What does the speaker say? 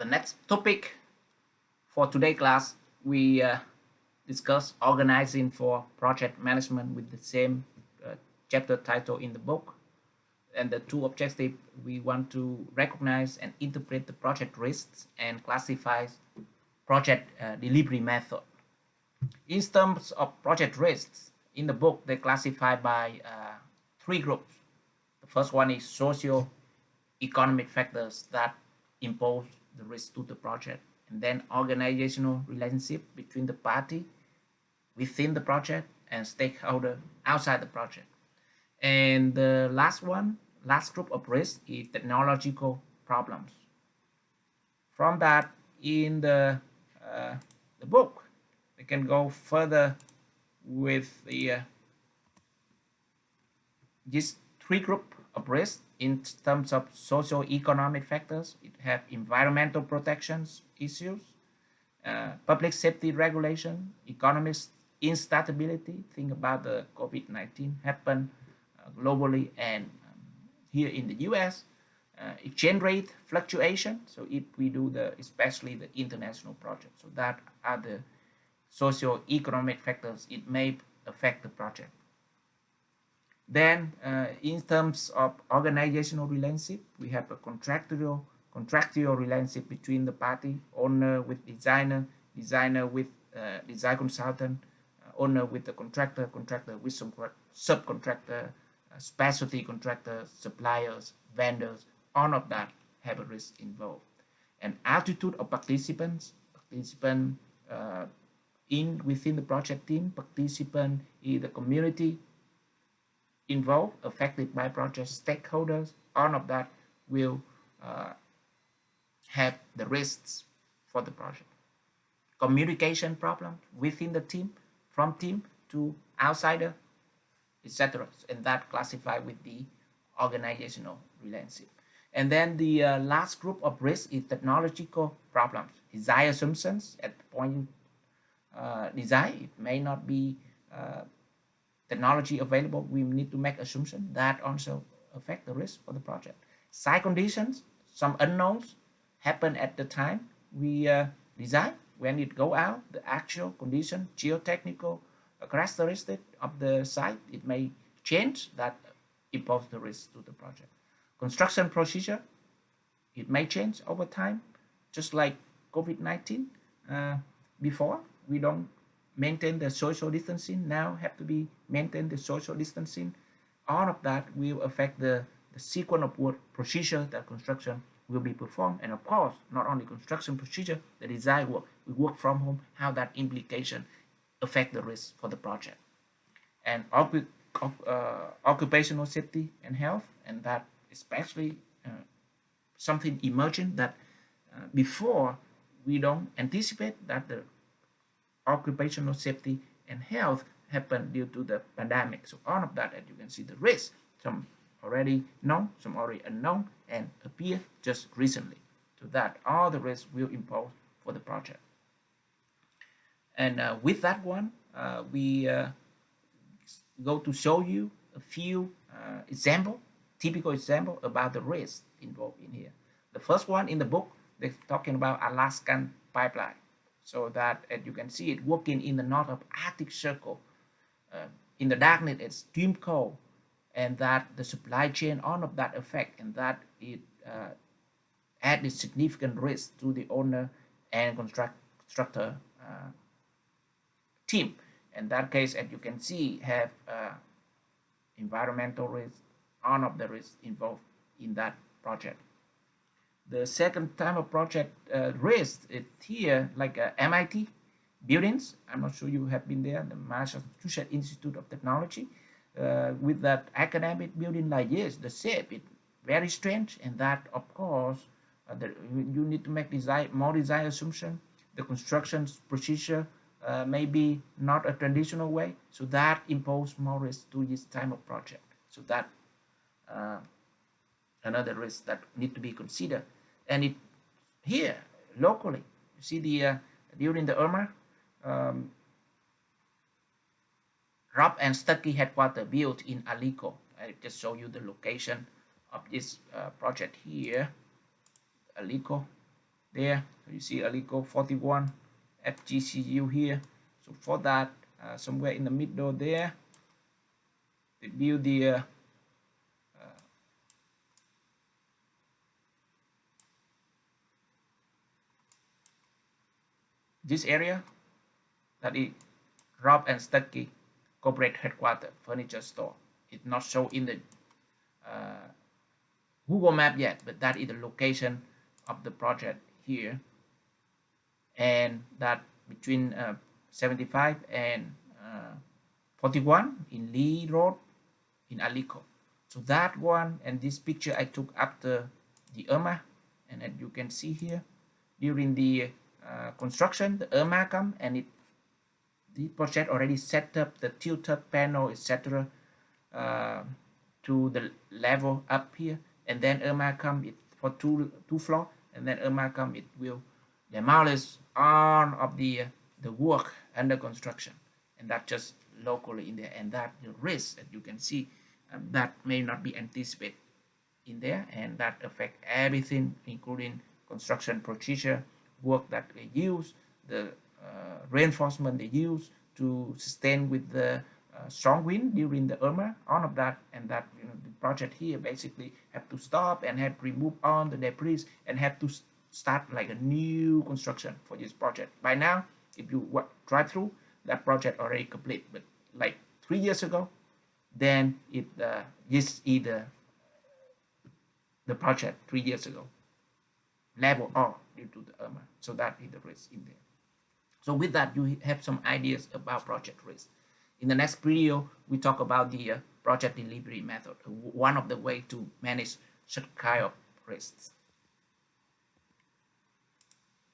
The next topic for today class, we discuss organizing for project management with the same chapter title in the book. And the two objectives, we want to recognize and interpret the project risks and classify project delivery method. In terms of project risks, in the book, they classify by three groups. The first one is socio-economic factors that impose the risk to the project, and then organizational relationship between the party within the project and stakeholder outside the project. And the last group of risk is technological problems. From that, in the book, we can go further with this three group of risk in terms of socio-economic factors. It have environmental protections issues, public safety regulation, economic instability. Think about the COVID-19 happen globally and here in the US. Exchange rate fluctuation. So if we do especially the international project, so that are the socio-economic factors. It may affect the project. Then, in terms of organizational relationship, we have a contractual relationship between the party, owner with designer, designer with design consultant, owner with the contractor, contractor with some subcontractor, specialty contractors, suppliers, vendors. All of that have a risk involved. And attitude of participants, within the project team, participant in the community involved, affected by project stakeholders, all of that will have the risks for the project. Communication problems within the team, from team to outsider, etc. And that classify with the organizational relationship. And then the last group of risk is technological problems. Design assumptions at the point design, it may not be technology available. We need to make assumption that also affect the risk for the project. Site conditions, some unknowns happen at the time we design. When it go out, the actual condition, geotechnical characteristic of the site, it may change, that impose the risk to the project. Construction procedure, it may change over time, just like COVID-19. Before, we don't maintain the social distancing, now have to be maintain the social distancing. All of that will affect the sequence of work procedure that construction will be performed. And of course, not only construction procedure, the design work, we work from home, how that implication affect the risk for the project. And occupational safety and health, and that especially something emerging that before we don't anticipate that the occupational safety and health happen due to the pandemic. So all of that, as you can see, the risk, some already known, some already unknown, and appear just recently. So that all the risks will impose for the project. And with that one, we go to show you a few typical example about the risk involved in here. The first one in the book, they're talking about Alaskan pipeline. So that, as you can see, it working in the north of Arctic Circle. In the darkness, it's extreme cold, and that the supply chain, all of that effect, and that it added significant risk to the owner and constructor team. In that case, as you can see, have environmental risk, all of the risks involved in that project. The second type of project risk is here, like MIT buildings. I'm not sure you have been there, the Massachusetts Institute of Technology. With that academic building like this, the shape is very strange, and that, of course, you need to make more design assumption. The construction procedure may be not a traditional way, so that impose more risk to this type of project. So that another risk that need to be considered. And it here locally, you see the during the Irma, Rob and Stuckey headquarters built in Alico. I just show you the location of this project here, Alico. there. So you see Alico 41 FGCU here. So for that, somewhere in the middle there, they build the this area, that is Rob and Stuckey corporate headquarters furniture store. It's not shown in the Google map yet, but that is the location of the project here, and that between 75 and 41 in Lee Road in Alico. So that one, and this picture I took after the Irma, and as you can see here, during the construction, the Irma come and the project already set up the tilt-up panel, etc. To the level up here, and then Irma come it for two floor, and then Irma come it will demolish all of the work under construction, and that just locally in there, and that the risk that you can see that may not be anticipated in there, and that affect everything, including construction procedure, work that they use, the reinforcement they use to sustain with the strong wind during the Irma, all of that, and that the project here basically have to stop and have to remove all the debris and have to start like a new construction for this project. By now, if you drive through, that project already complete, but like 3 years ago, then it is either the project 3 years ago level off due to the Irma, so that is the risk in there. So with that, you have some ideas about project risk. In the next video, we talk about the project delivery method, one of the way to manage such kind of risks.